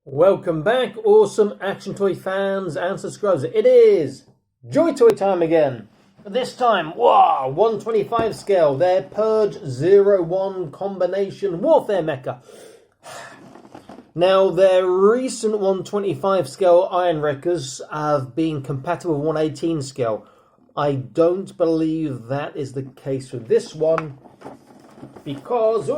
Welcome back, awesome action toy fans and subscribers. It is JoyToy time again. This time, wow, 125 scale, their Purge 01 combination warfare mecha. Now, their recent 125 scale Iron Wreckers have been compatible with 118 scale. I don't believe that is the case for this one, because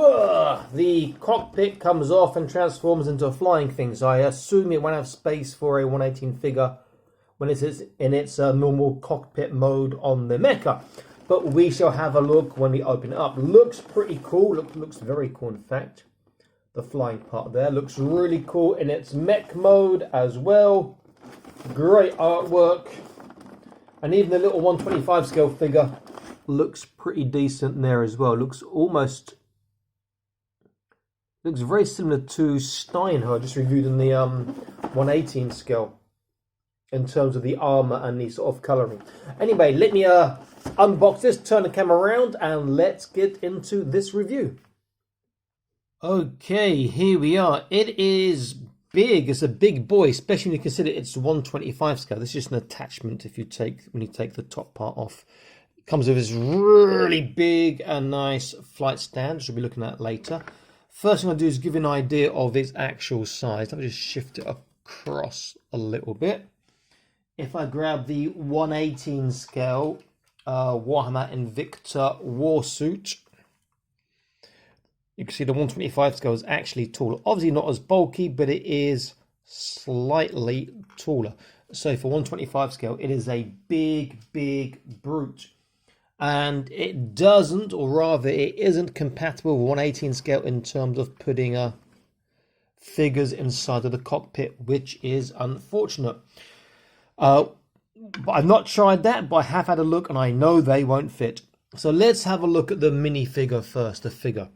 the cockpit comes off and transforms into a flying thing. So I assume it won't have space for a 118 figure when it is in its normal cockpit mode on the Mecha. But we shall have a look when we open it up. Looks pretty cool. Looks very cool, in fact. The flying part there looks really cool in its mech mode as well. Great artwork. And even the little 125 scale figure looks pretty decent there as well. Looks very similar to Stein, who I just reviewed in the 118 scale in terms of the armor and the sort of coloring. Anyway, let me unbox this, turn the camera around, and let's get into this review. Okay, here we are. It is big. It's a big boy, especially when you consider it's 125 scale. This is just an attachment when you take the top part off. Comes with this really big and nice flight stand, which we'll be looking at later. First thing I'll do is give you an idea of its actual size. Let me just shift it across a little bit. If I grab the 118 scale Warhammer Invicta Warsuit, you can see the 125 scale is actually taller. Obviously not as bulky, but it is slightly taller. So for 125 scale, it is a big brute. And it doesn't, or rather it isn't compatible with 118 scale in terms of putting figures inside of the cockpit, which is unfortunate. But I've not tried that, but I have had a look and I know they won't fit. So let's have a look at the minifigure first, the figure.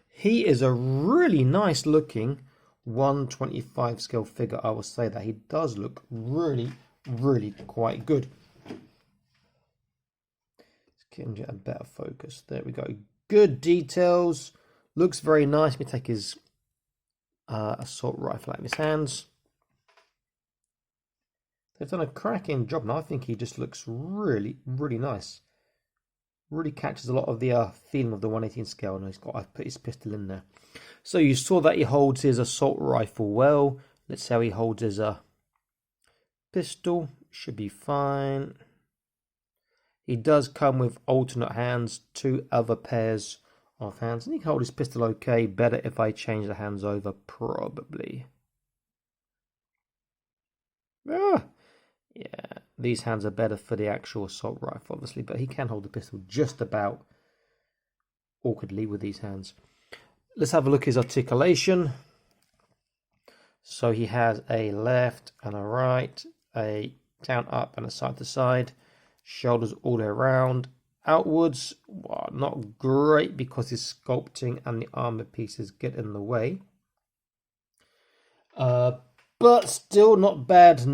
He is a really nice looking 125 scale figure, I will say that. He does look really quite good. Get a better focus. There we go. Good details. Looks very nice. Let me take his assault rifle out of his hands. They've done a cracking job, and I think he just looks really nice. Really catches a lot of the feeling of the 118 scale, and I've put his pistol in there. So you saw that he holds his assault rifle well. Let's see how he holds his pistol. Should be fine. He does come with alternate hands, 2 other pairs of hands. And he can hold his pistol okay. Better if I change the hands over, probably. Yeah, these hands are better for the actual assault rifle, obviously. But he can hold the pistol just about awkwardly with these hands. Let's have a look at his articulation. So he has a left and a right, a down, up, and a side to side. Shoulders all the way around. Outwards, well, not great because his sculpting and the armor pieces get in the way. But still not bad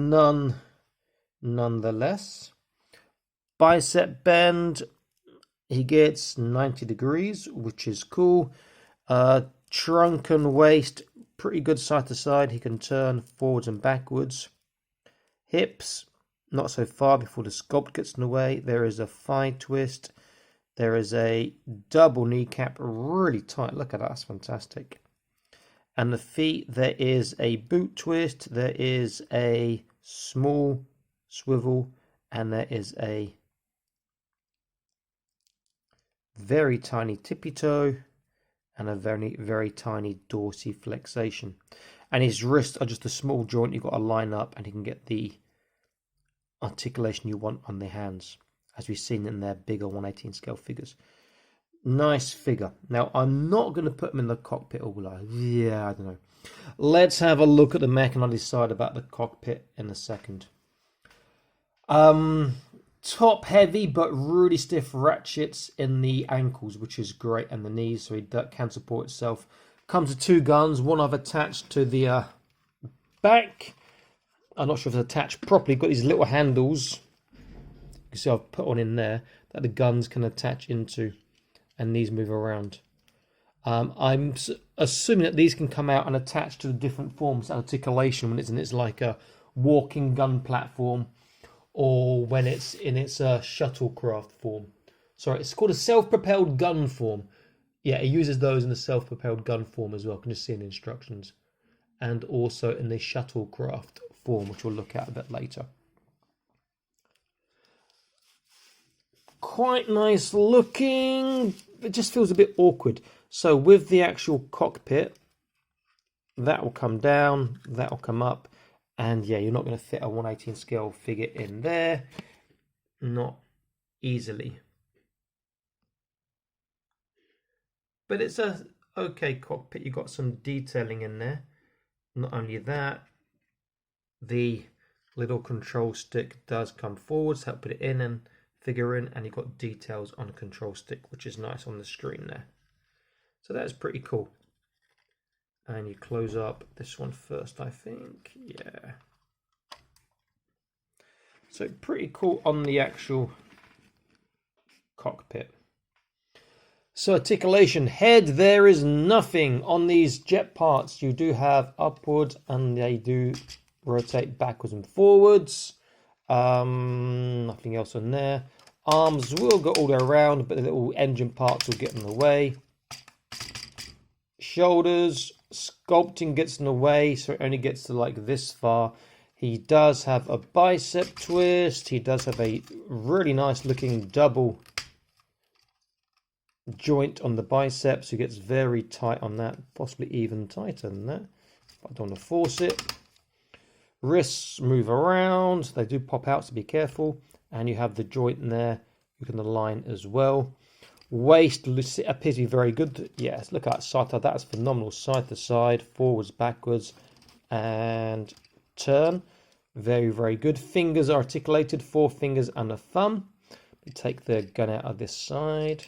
nonetheless. Bicep bend, he gets 90 degrees, which is cool. Trunk and waist, pretty good side to side. He can turn forwards and backwards. Hips, not so far before the sculpt gets in the way. There is a thigh twist. There is a double kneecap, really tight. Look at that, that's fantastic. And the feet, there is a boot twist. There is a small swivel. And there is a very tiny tippy toe. And a very tiny dorsiflexation. And his wrists are just a small joint. You've got to line up and you can get the articulation you want on the hands, as we've seen in their bigger 118 scale figures. Nice figure. Now, I'm not going to put them in the cockpit, or will I? Yeah, I don't know. Let's have a look at the mech and I'll decide about the cockpit in a second. Top heavy, but really stiff ratchets in the ankles, which is great, and the knees, so he can support itself. Comes with 2 guns. One I've attached to the back. I'm not sure if it's attached properly. Got these little handles. You can see I've put one in there that the guns can attach into, and these move around. I'm assuming that these can come out and attach to the different forms of articulation when it's in its like a walking gun platform, or when it's in its shuttlecraft form. Sorry, it's called a self-propelled gun form. Yeah, it uses those in the self-propelled gun form as well. You can just see in the instructions. And also in the shuttlecraft form, which we'll look at a bit later. Quite nice looking. It just feels a bit awkward. So with the actual cockpit, that will come down, that will come up. And yeah, you're not going to fit a 1/18 scale figure in there. Not easily. But it's a okay cockpit. You've got some detailing in there. Not only that, the little control stick does come forwards to help put it in and figure in, and you've got details on the control stick, which is nice on the screen there. So that's pretty cool. And you close up this one first, I think. Yeah. So pretty cool on the actual cockpit. So articulation, head, there is nothing on these jet parts. You do have upward and they do rotate backwards and forwards. Nothing else on there. Arms will go all the way around, but the little engine parts will get in the way. Shoulders, sculpting gets in the way, so it only gets to like this far. He does have a bicep twist. He does have a really nice looking double joint on the biceps. He gets very tight on that, possibly even tighter than that. But I don't want to force it. Wrists move around. They do pop out, so be careful. And you have the joint in there. You can align as well. Waist appears to be very good. Yes, look at that side to that's phenomenal. Side to side, forwards, backwards, and turn. Very, very good. Fingers are articulated, 4 fingers and a thumb. We take the gun out of this side.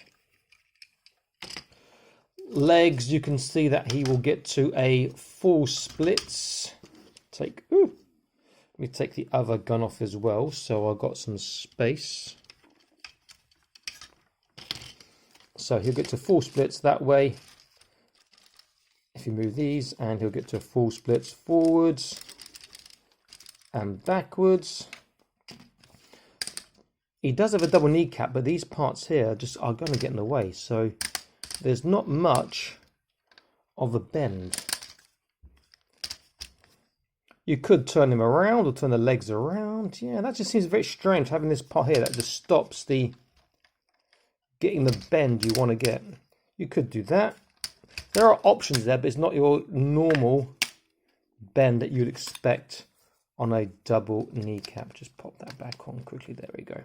Legs, you can see that he will get to a full splits. Let me take the other gun off as well, so I've got some space. So he'll get to full splits that way. If you move these, and he'll get to full splits forwards and backwards. He does have a double kneecap, but these parts here just are going to get in the way. So there's not much of a bend. You could turn him around or turn the legs around. Yeah, that just seems very strange, having this part here that just stops the getting the bend you want to get. You could do that. There are options there, but it's not your normal bend that you'd expect on a double kneecap. Just pop that back on quickly. There we go.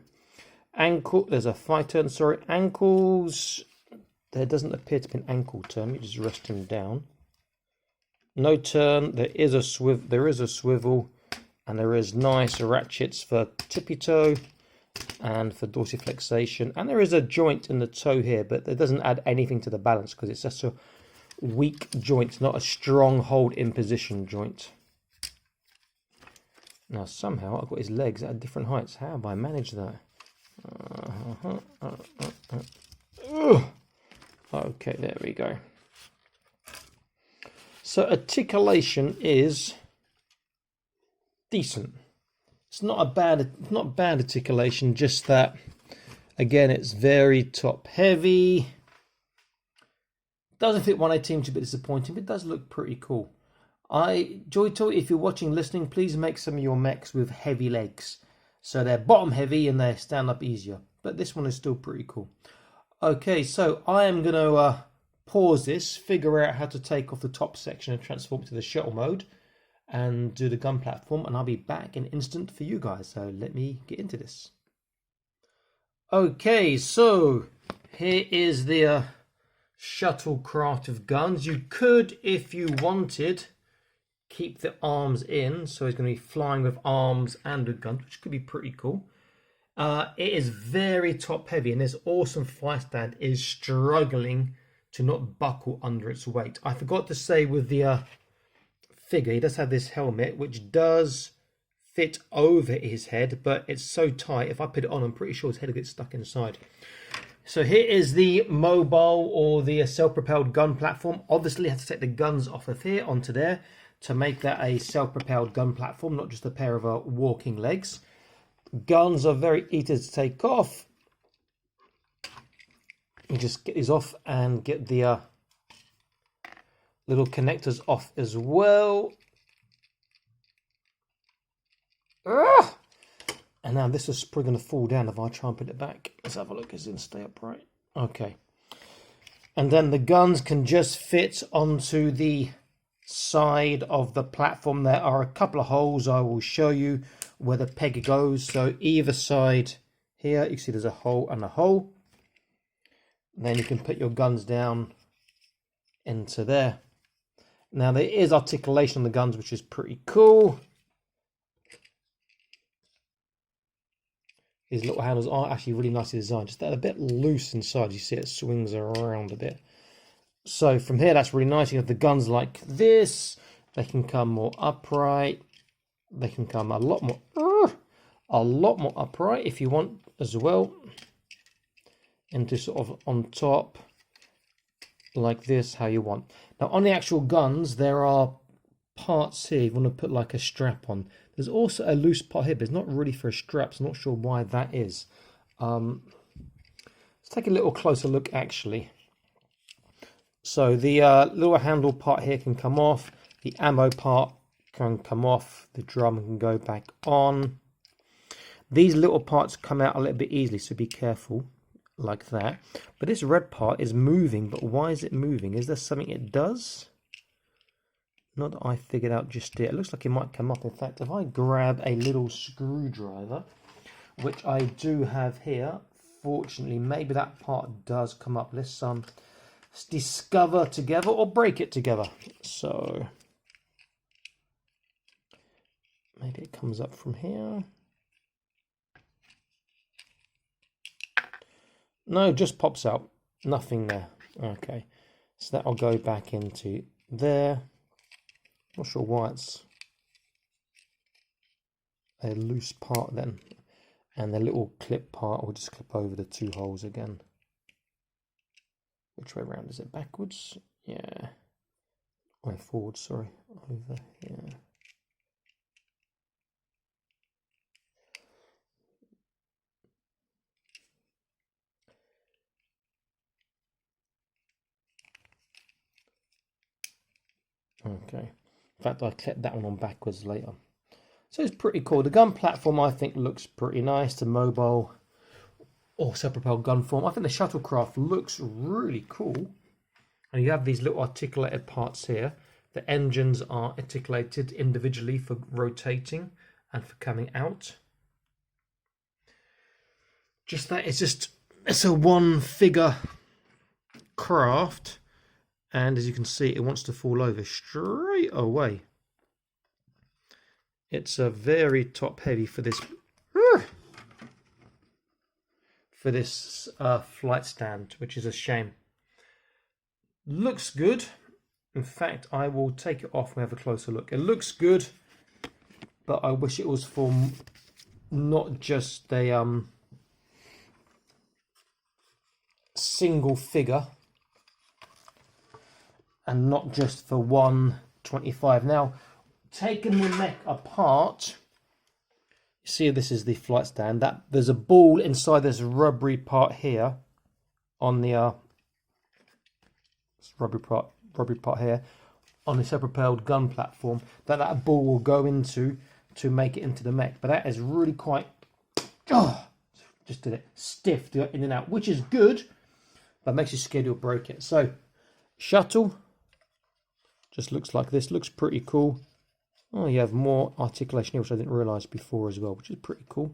Ankle, there's a 5 turn, sorry. Ankles, there doesn't appear to be an ankle turn. You just rest him down. No turn. There is a swivel, and there is nice ratchets for tippy toe and for dorsiflexation, and there is a joint in the toe here, but it doesn't add anything to the balance because it's just a weak joint, not a strong hold in position joint. Now somehow I've got his legs at different heights. How have I managed that? Okay, there we go. So articulation is decent. It's not bad articulation, just that again it's very top heavy. Doesn't fit 1/18, which is a bit disappointing, but it does look pretty cool. JoyToy, if you're watching, listening, please make some of your mechs with heavy legs. So they're bottom heavy and they stand up easier. But this one is still pretty cool. Okay, so I am going to pause this, figure out how to take off the top section and transform it to the shuttle mode and do the gun platform, and I'll be back in an instant for you guys. So let me get into this. Okay, so here is the shuttlecraft of guns. You could, if you wanted, keep the arms in, so he's going to be flying with arms and a gun, which could be pretty cool. It is very top heavy, and this awesome fly stand is struggling to not buckle under its weight. I forgot to say with the figure, he does have this helmet which does fit over his head, but it's so tight, if I put it on, I'm pretty sure his head will get stuck inside. So here is the mobile or the self-propelled gun platform. Obviously, I have to take the guns off of here onto there to make that a self-propelled gun platform, not just a pair of walking legs. Guns are very easy to take off. You just get these off and get the little connectors off as well. And now this is probably going to fall down if I try and put it back. Let's have a look. Is it going to stay upright? Okay. And then the guns can just fit onto the side of the platform. There are a couple of holes. I will show you where the peg goes. So either side here, you see there's a hole and a hole. And then you can put your guns down into there. Now there is articulation on the guns, which is pretty cool. These little handles are actually really nicely designed. Just they're a bit loose inside. You see it swings around a bit. So from here, that's really nice. You have the guns like this. They can come more upright. They can come a lot more upright if you want as well. Into sort of on top like this, how you want. Now on the actual guns, there are parts here you want to put like a strap on. There's also a loose part here, but it's not really for a strap, so I'm not sure why that is. Let's take a little closer look actually. So the little handle part here can come off, the ammo part can come off, the drum can go back on. These little parts come out a little bit easily, so be careful like that. But this red part is moving, but why is it moving? Is there something it does? Not that I figured out just yet. It looks like it might come up. In fact, if I grab a little screwdriver, which I do have here, fortunately, maybe that part does come up. Let's discover together or break it together. So maybe it comes up from here. No, just pops out. Nothing there. Okay, so that'll go back into there. Not sure why it's a loose part then. And the little clip part will just clip over the two holes again. Which way around? Is it backwards? Yeah. Or forward, sorry. Over here. Okay. In fact, I kept that one on backwards later. So it's pretty cool. The gun platform, I think, looks pretty nice. The mobile or self-propelled gun form. I think the shuttlecraft looks really cool. And you have these little articulated parts here. The engines are articulated individually for rotating and for coming out. Just that, it's a one figure craft. And as you can see, it wants to fall over straight away. It's a very top heavy for this flight stand, which is a shame. Looks good. In fact, I will take it off and have a closer look. It looks good, but I wish it was for not just a single figure. And not just for 125. Now, taking the Mech apart, you see this is the flight stand. That there's a ball inside this rubbery part here on the rubbery part here on the self-propelled gun platform. That ball will go into to make it into the Mech. But that is really quite just did it stiff to go in and out, which is good, but makes you scared you'll break it. So shuttle. Just looks like this. Looks pretty cool. Oh, you have more articulation here, which I didn't realise before as well, which is pretty cool.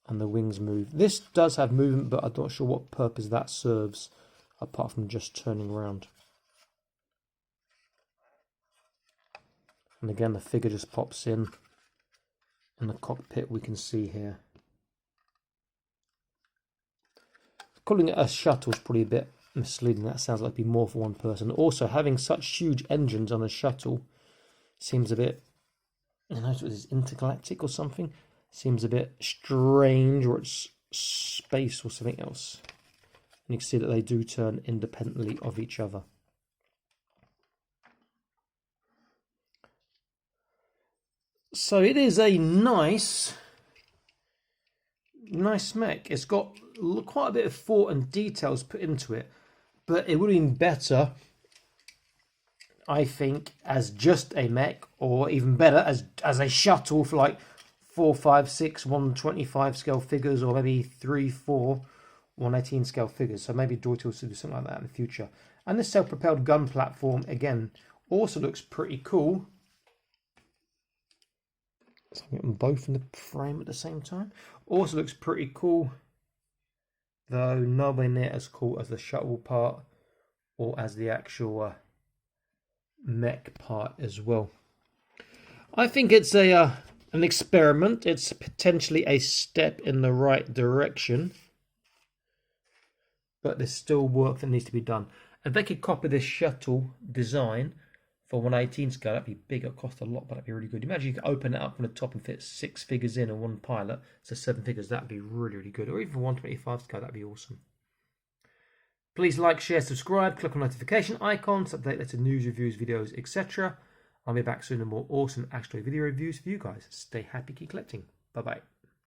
And the wings move. This does have movement, but I'm not sure what purpose that serves, apart from just turning around. And again, the figure just pops in. And the cockpit we can see here. Calling it a shuttle is probably a bit misleading. That sounds like it'd be more for one person. Also, having such huge engines on a shuttle seems a bit, I don't know, is intergalactic or something? seems a bit strange, or it's space or something else. And you can see that they do turn independently of each other. So it is a nice mech. It's got quite a bit of thought and details put into it, but it would have been better, I think, as just a mech, or even better as a shuttle for like 4, 5, 6 125 scale figures, or maybe 3, 4 118 scale figures. So maybe JoyToy will do something like that in the future. And this self-propelled gun platform again also looks pretty cool. So I'm getting both in the frame at the same time. Also looks pretty cool, though nowhere near as cool as the shuttle part or as the actual mech part as well. I think it's an experiment. It's potentially a step in the right direction, but there's still work that needs to be done. If they could copy this shuttle design for 118 scale, that'd be big. It'd cost a lot, but that'd be really good. Imagine you could open it up from the top and fit 6 figures in and 1 pilot, so 7 figures. That'd be really, really good. Or even for 125 scale, that'd be awesome. Please like, share, subscribe, click on notification icons, update letter news, reviews, videos, etc. I'll be back soon with more awesome Asteroid video reviews for you guys. Stay happy, keep collecting. Bye bye.